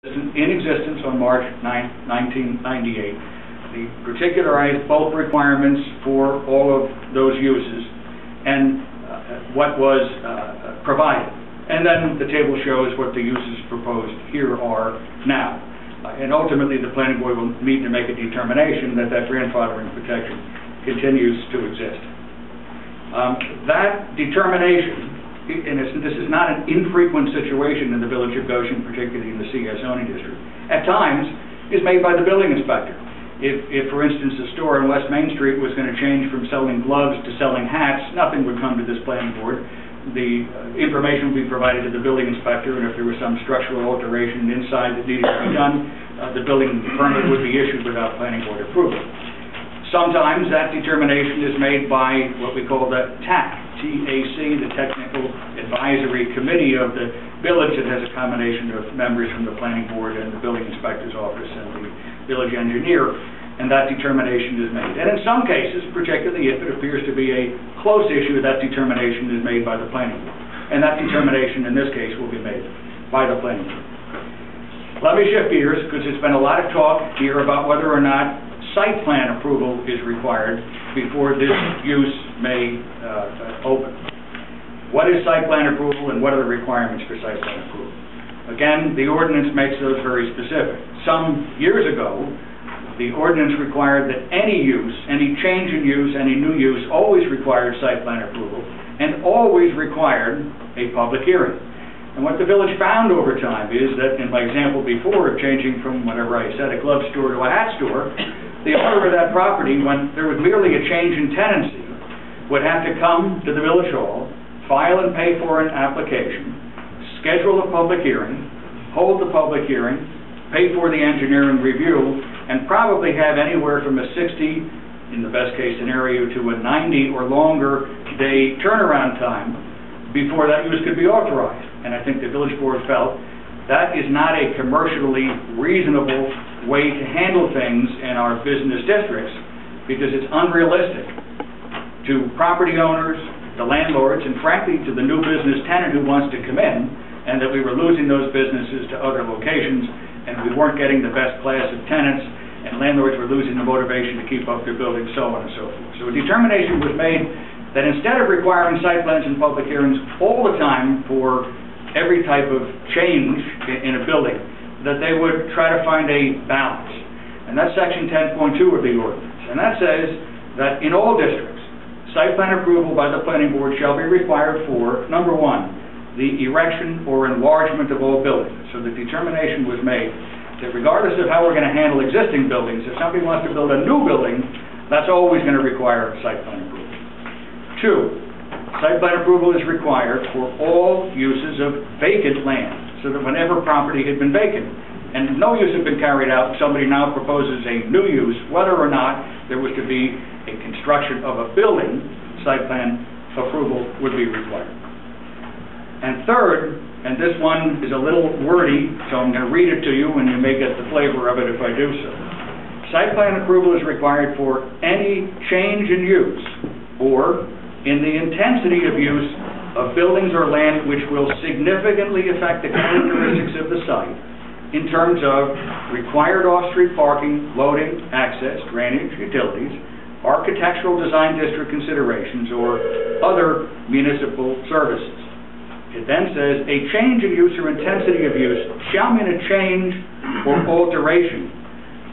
in existence on March 9, 1998. The particularized bulk requirements for all of those uses and what was provided. And then the table shows what the uses proposed here are now. And ultimately the planning board will need to make a determination that that grandfathering protection continues to exist. That determination, and this is not an infrequent situation in the Village of Goshen, particularly in the CS zoning district, at times is made by the building inspector. If for instance, a store on West Main Street was going to change from selling gloves to selling hats, nothing would come to this planning board. The information would be provided to the building inspector, and if there was some structural alteration inside that needed to be done, the building permit would be issued without planning board approval. Sometimes that determination is made by what we call the TAC, T-A-C, the Technical Advisory Committee of the village. That has a combination of members from the planning board and the building inspector's office and the village engineer, and that determination is made. And in some cases, particularly if it appears to be a close issue, that determination is made by the planning board. And that determination in this case will be made by the planning board. Let me shift gears, because there's been a lot of talk here about whether or not site plan approval is required before this use may open. What is site plan approval and what are the requirements for site plan approval? Again, the ordinance makes those very specific. Some years ago, the ordinance required that any use, any change in use, any new use always required site plan approval and always required a public hearing. And what the village found over time is that, in my example before, changing from whatever I said, a glove store to a hat store, the owner of that property, when there was merely a change in tenancy, would have to come to the village hall, file and pay for an application, schedule a public hearing, hold the public hearing, pay for the engineering review, and probably have anywhere from a 60, in the best case scenario, to a 90 or longer day turnaround time before that use could be authorized. And I think the village board felt that is not a commercially reasonable way to handle things in our business districts, because it's unrealistic to property owners, the landlords, and frankly to the new business tenant who wants to come in, and that we were losing those businesses to other locations, and we weren't getting the best class of tenants, and landlords were losing the motivation to keep up their buildings, so on and so forth. So a determination was made that instead of requiring site plans and public hearings all the time for every type of change in a building, that they would try to find a balance. And that's section 10.2 of the ordinance. And that says that in all districts, site plan approval by the planning board shall be required for, number one, the erection or enlargement of all buildings. So the determination was made that regardless of how we're going to handle existing buildings, if somebody wants to build a new building, that's always going to require site plan approval. Two, site plan approval is required for all uses of vacant land, so that whenever property had been vacant and no use had been carried out, somebody now proposes a new use, whether or not there was to be a construction of a building, site plan approval would be required. And third, and this one is a little wordy, so I'm going to read it to you and you may get the flavor of it if I do so. Site plan approval is required for any change in use or in the intensity of use of buildings or land which will significantly affect the characteristics of the site in terms of required off-street parking, loading, access, drainage, utilities, architectural design district considerations, or other municipal services. It then says, a change in use or intensity of use shall mean a change or alteration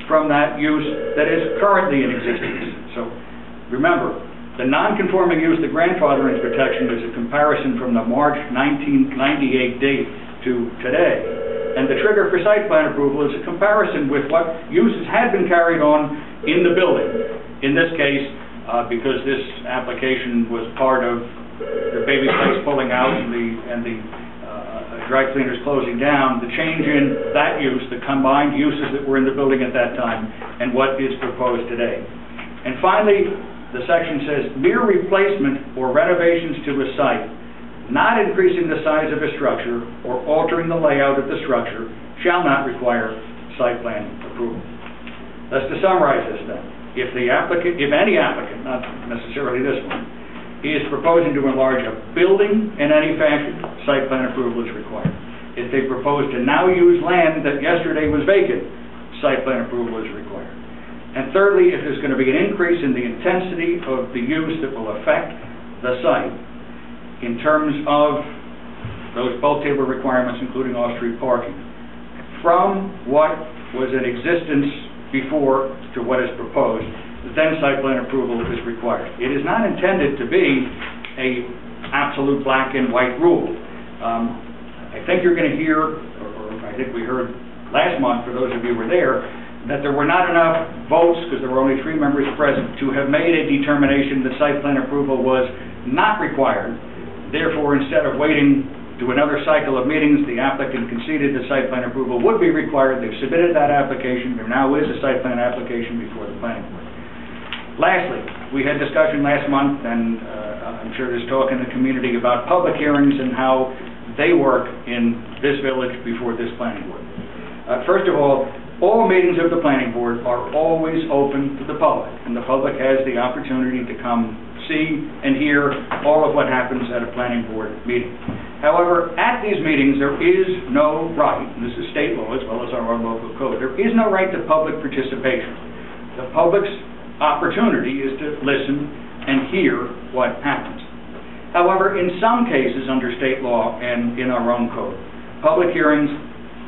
from that use that is currently in existence. So remember, the non-conforming use, the grandfathering protection, is a comparison from the March 1998 date to today. And the trigger for site plan approval is a comparison with what uses had been carried on in the building. In this case, because this application was part of the baby place pulling out and the dry cleaners closing down, the change in that use, the combined uses that were in the building at that time, and what is proposed today. And finally, the section says, mere replacement or renovations to a site, not increasing the size of a structure or altering the layout of the structure, shall not require site plan approval. Thus, to summarize this then, if any applicant, not necessarily this one, is proposing to enlarge a building in any fashion, site plan approval is required. if they propose to now use land that yesterday was vacant, site plan approval is required. And thirdly, if there's going to be an increase in the intensity of the use that will affect the site in terms of those bulk table requirements, including off-street parking, from what was in existence before to what is proposed, then site plan approval is required. It is not intended to be an absolute black and white rule. I think you're going to hear, or I think we heard last month, for those of you who were there, that there were not enough votes, because there were only 3 members present, to have made a determination that site plan approval was not required. Therefore, instead of waiting to another cycle of meetings, the applicant conceded that site plan approval would be required. They've submitted that application. There now is a site plan application before the planning board. Lastly, we had discussion last month, and I'm sure there's talk in the community about public hearings and how they work in this village before this planning board. First of all meetings of the planning board are always open to the public, and the public has the opportunity to come see and hear all of what happens at a planning board meeting. However, at these meetings, there is no right, and this is state law as well as our own local code, there is no right to public participation. The public's opportunity is to listen and hear what happens. However, in some cases under state law and in our own code, public hearings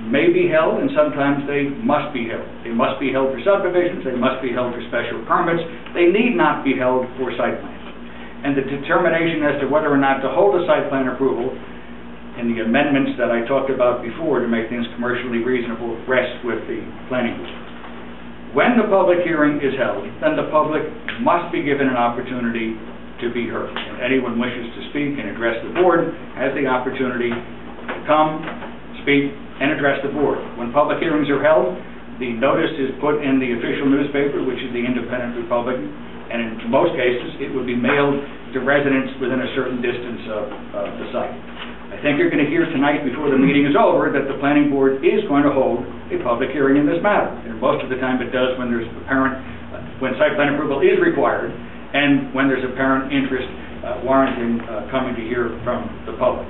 may be held, and sometimes they must be held. They must be held for subdivisions, they must be held for special permits, they need not be held for site plans. And the determination as to whether or not to hold a site plan approval and the amendments that I talked about before to make things commercially reasonable rest with the planning board. When the public hearing is held, then the public must be given an opportunity to be heard. And anyone wishes to speak and address the board has the opportunity to come, speak, and address the board. When public hearings are held, the notice is put in the official newspaper, which is the Independent Republican, and in most cases, it would be mailed to residents within a certain distance of the site. I think you're going to hear tonight, before the meeting is over, that the planning board is going to hold a public hearing in this matter. And most of the time it does when there's apparent, when site plan approval is required, and when there's apparent interest warranting coming to hear from the public.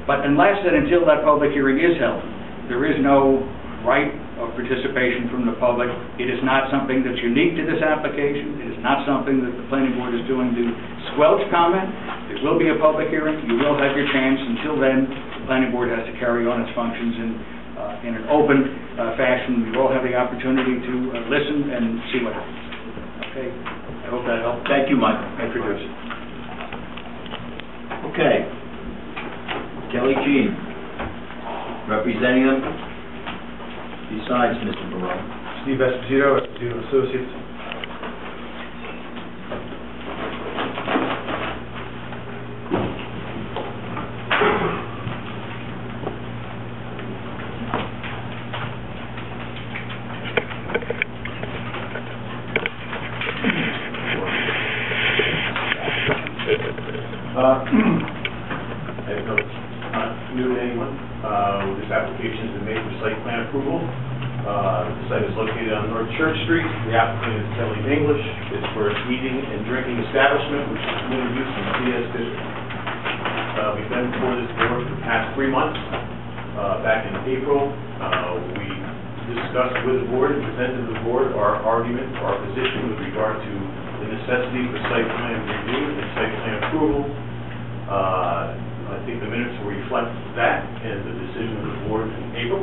But unless and until that public hearing is held, there is no right of participation from the public. It is not something that's unique to this application. It is not something that the planning board is doing to squelch comment. There will be a public hearing. You will have your chance. Until then, the planning board has to carry on its functions in an open fashion. You all have the opportunity to listen and see what happens. Okay? I hope that helped. Thank you, Mike. Introduce. Okay. Kelly Jean, representing them, besides Mr. Barone. Steve Esposito, Esposito Associates. New to anyone. This application has been made for site plan approval. The site is located on North Church Street. The applicant is Kelly English. It's for a eating and drinking establishment, which is permitted use in the CS district. We've been before this board for the past 3 months. Back in April, we discussed with the board and presented to the board our argument, our position with regard to the necessity for site plan review and site plan approval. I think the minutes will reflect that and the decision of the board in April.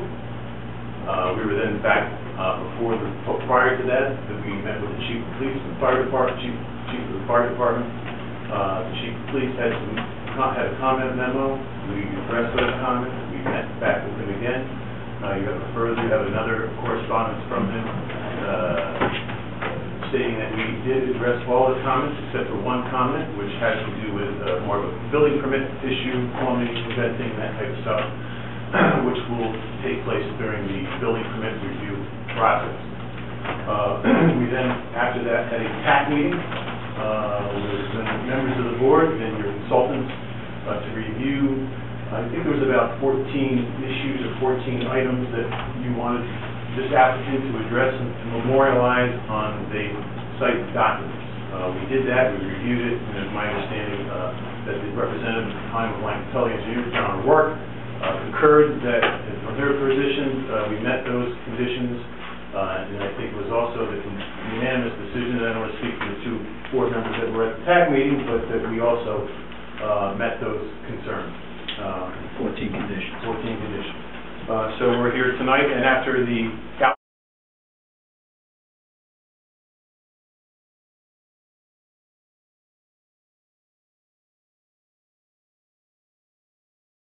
We were then back prior to that we met with the chief of police and the fire department, chief of the fire department. The chief of police had a comment memo. We addressed those comments. We met back with him again. You have another correspondence from him stating that we did address all the comments except for one comment, which has to do with more of a building permit issue, plumbing, venting, that type of stuff, which will take place during the building permit review process. We then, after that, had a TAC meeting with members of the board and your consultants to review. I think there was about 14 issues or 14 items that you wanted this applicant to address and to memorialize on the site documents. We did that, we reviewed it, and it's my understanding that the representative at the time of Lancaster Engineers, John Work, concurred that from their position, we met those conditions, and I think it was also the unanimous decision, and I don't want to speak for the two board members that were at the TAG meeting, but that we also met those concerns. 14 conditions. 14 conditions. So we're here tonight, and after the